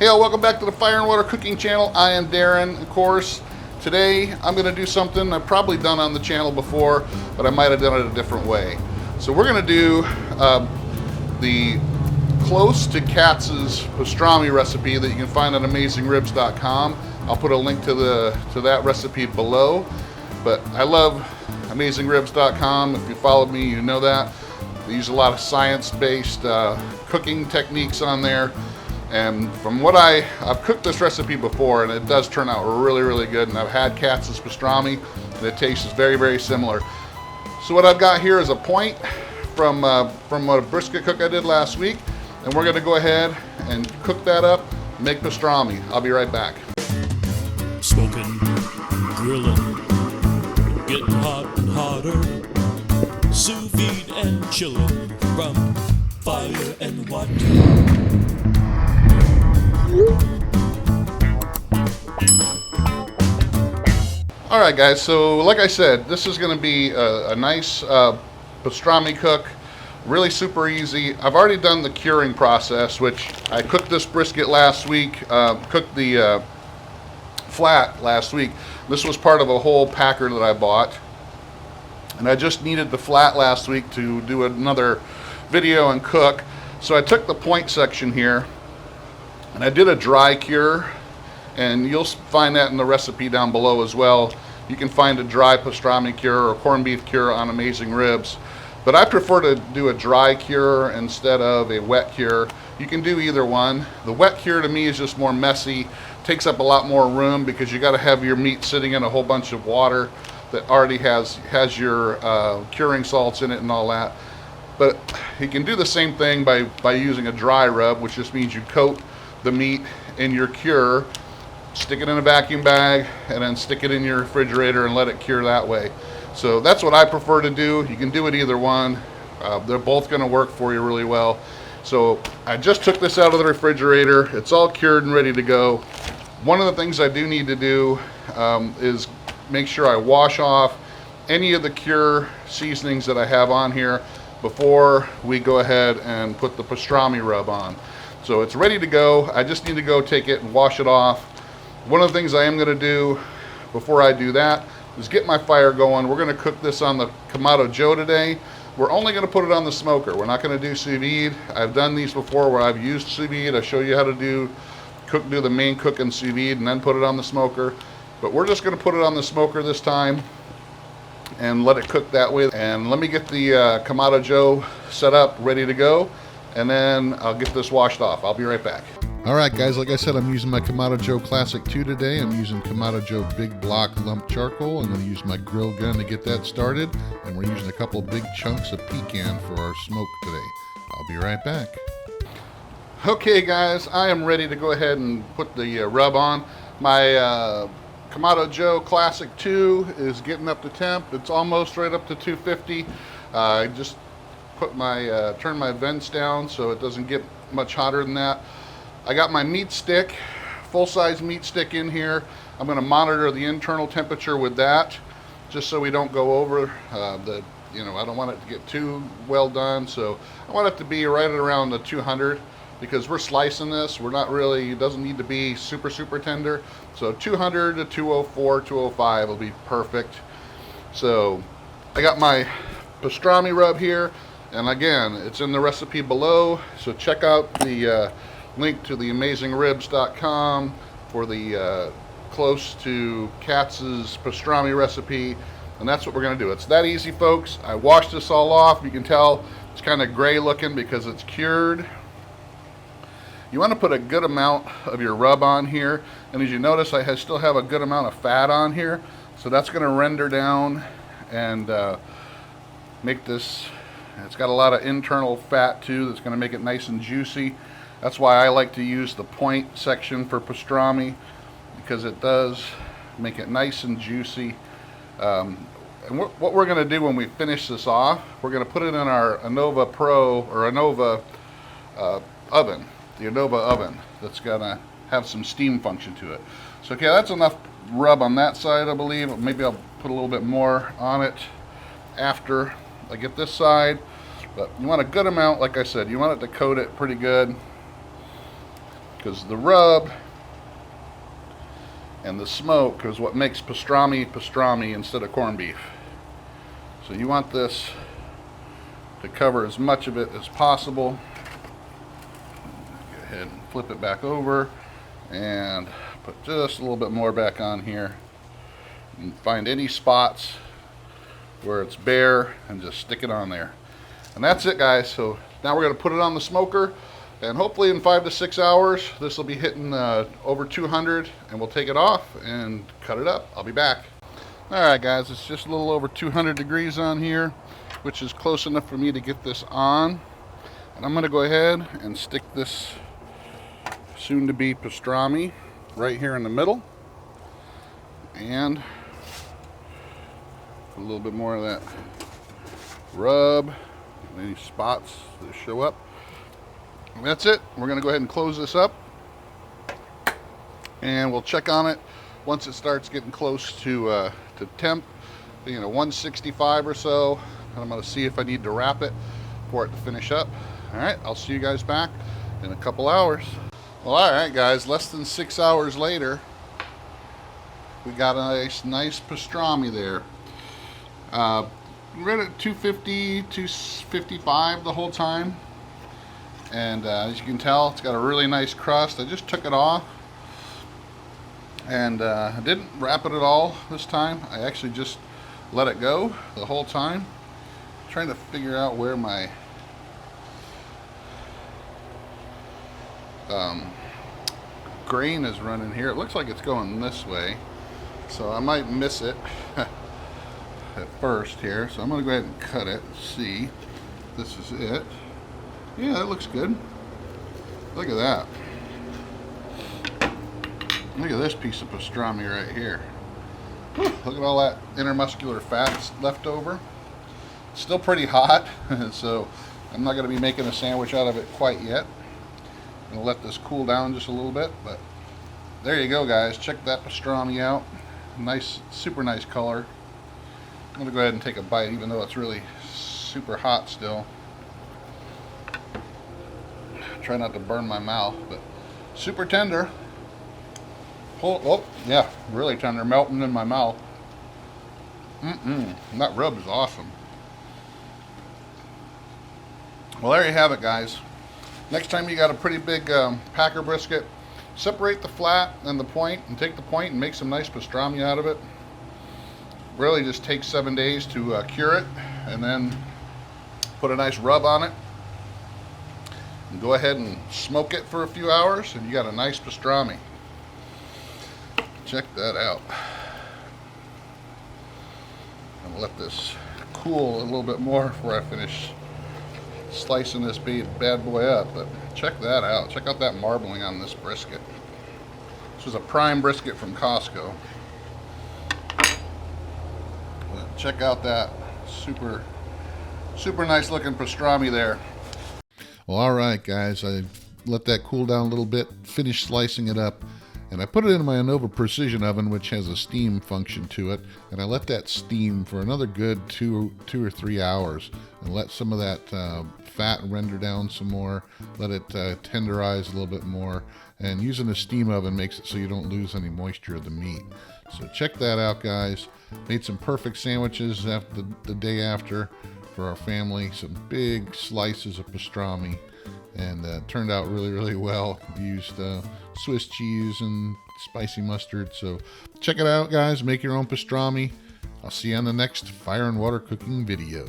Hey all, welcome back to the Fire and Water Cooking channel. I am Darren, of course. Today I'm going to do something I've probably done on the channel before, but I might have done it a different way. So we're going to do the close to Katz's pastrami recipe that you can find on AmazingRibs.com. I'll put a link to that recipe below. But I love AmazingRibs.com. If you followed me, you know that. They use a lot of science-based cooking techniques on there. And from what I've cooked this recipe before, and it does turn out really, really good. And I've had Katz's pastrami, and it tastes very, very similar. So what I've got here is a point from a brisket cook I did last week, and we're going to go ahead and cook that up, make pastrami. I'll be right back. Smoking, grilling, getting hot and hotter, sous vide and chilling from fire and water. Alright guys, so like I said, this is going to be a nice pastrami cook, really super easy. I've already done the curing process, which I cooked this brisket last week, cooked the flat last week. This was part of a whole packer that I bought, and I just needed the flat last week to do another video and cook. So I took the point section here and I did a dry cure, and you'll find that in the recipe down below as well. You can find a dry pastrami cure or corned beef cure on Amazing Ribs, but I prefer to do a dry cure instead of a wet cure. You can do either one. The wet cure to me is just more messy, takes up a lot more room because you got to have your meat sitting in a whole bunch of water that already has your curing salts in it and all that. But you can do the same thing by using a dry rub, which just means you coat the meat in your cure, stick it in a vacuum bag, and then stick it in your refrigerator and let it cure that way. So that's what I prefer to do. You can do it either one. They're both going to work for you really well. So I just took this out of the refrigerator. It's all cured and ready to go. One of the things I do need to do is make sure I wash off any of the cure seasonings that I have on here before we go ahead and put the pastrami rub on. So it's ready to go. I just need to go take it and wash it off. One of the things I am going to do before I do that is get my fire going. We're going to cook this on the Kamado Joe today. We're only going to put it on the smoker. We're not going to do sous vide. I've done these before where I've used sous vide. I show you how to do the main cook in sous vide and then put it on the smoker. But we're just going to put it on the smoker this time and let it cook that way. And let me get the Kamado Joe set up, ready to go, and then I'll get this washed off. I'll be right back. Alright guys, like I said, I'm using my Kamado Joe Classic 2 today. I'm using Kamado Joe Big Block Lump Charcoal. I'm going to use my grill gun to get that started. And we're using a couple big chunks of pecan for our smoke today. I'll be right back. Okay guys, I am ready to go ahead and put the rub on. My Kamado Joe Classic 2 is getting up to temp. It's almost right up to 250. I just put my turn my vents down so it doesn't get much hotter than that. I got my meat stick, full-size meat stick in here. I'm going to monitor the internal temperature with that, just so we don't go over I don't want it to get too well done. So I want it to be right at around the 200 because we're slicing this. We're not really, it doesn't need to be super, super tender. So 200 to 204, 205 will be perfect. So I got my pastrami rub here. And again, it's in the recipe below. So check out the link to the AmazingRibs.com for the close to Katz's pastrami recipe, and that's what we're going to do. It's that easy, folks. I washed this all off. You can tell it's kind of gray looking because it's cured. You want to put a good amount of your rub on here, and as you notice, I still have a good amount of fat on here, so that's going to render down and make this. It's got a lot of internal fat too that's going to make it nice and juicy. That's why I like to use the point section for pastrami, because it does make it nice and juicy. And what we're going to do when we finish this off, we're going to put it in our Anova Pro or Anova oven, the Anova oven that's going to have some steam function to it. So okay, that's enough rub on that side, I believe. Maybe I'll put a little bit more on it after I get this side. But you want a good amount, like I said, you want it to coat it pretty good. because the rub and the smoke is what makes pastrami pastrami instead of corned beef. So you want this to cover as much of it as possible. Go ahead and flip it back over and put just a little bit more back on here. And find any spots where it's bare and just stick it on there. And that's it, guys. So now we're going to put it on the smoker, and hopefully in 5 to 6 hours this will be hitting over 200, and we'll take it off and cut it up. I'll be back. Alright guys, it's just a little over 200 degrees on here, which is close enough for me to get this on. And I'm going to go ahead and stick this soon to be pastrami right here in the middle, and a little bit more of that rub, any spots that show up. And that's it. We're going to go ahead and close this up, and we'll check on it once it starts getting close to temp, 165 or so. And I'm going to see if I need to wrap it for it to finish up. All right, I'll see you guys back in a couple hours. Well, all right, guys, less than 6 hours later, we got a nice pastrami there. We're at 250, 255 the whole time. And as you can tell, it's got a really nice crust. I just took it off. And I didn't wrap it at all this time. I actually just let it go the whole time. I'm trying to figure out where my grain is running here. It looks like it's going this way, so I might miss it at first here. So I'm going to go ahead and cut it and see. This is it. Yeah, that looks good. Look at that. Look at this piece of pastrami right here. Whew, look at all that intermuscular fat left over. It's still pretty hot, so I'm not going to be making a sandwich out of it quite yet. I'm going to let this cool down just a little bit, but there you go, guys. Check that pastrami out. Nice, super nice color. I'm going to go ahead and take a bite, even though it's really super hot still. Try not to burn my mouth, but super tender. Oh, yeah, really tender, melting in my mouth. That rub is awesome. Well, there you have it, guys. Next time you got a pretty big packer brisket, separate the flat and the point, and take the point and make some nice pastrami out of it. Really just takes 7 days to cure it, and then put a nice rub on it. And go ahead and smoke it for a few hours, and you got a nice pastrami. Check that out. I'll let this cool a little bit more before I finish slicing this bad boy up, but check that out. Check out that marbling on this brisket. This was a prime brisket from Costco. But check out that super nice looking pastrami there. Well, all right, guys, I let that cool down a little bit, finished slicing it up, and I put it in my Anova Precision oven, which has a steam function to it, and I let that steam for another good two or 3 hours, and let some of that fat render down some more, let it tenderize a little bit more, and using a steam oven makes it so you don't lose any moisture of the meat. So check that out, guys. Made some perfect sandwiches after the day after for our family, some big slices of pastrami, and turned out really well. Used Swiss cheese and spicy mustard. So check it out, guys. Make your own pastrami. I'll see you on the next fire and water cooking video.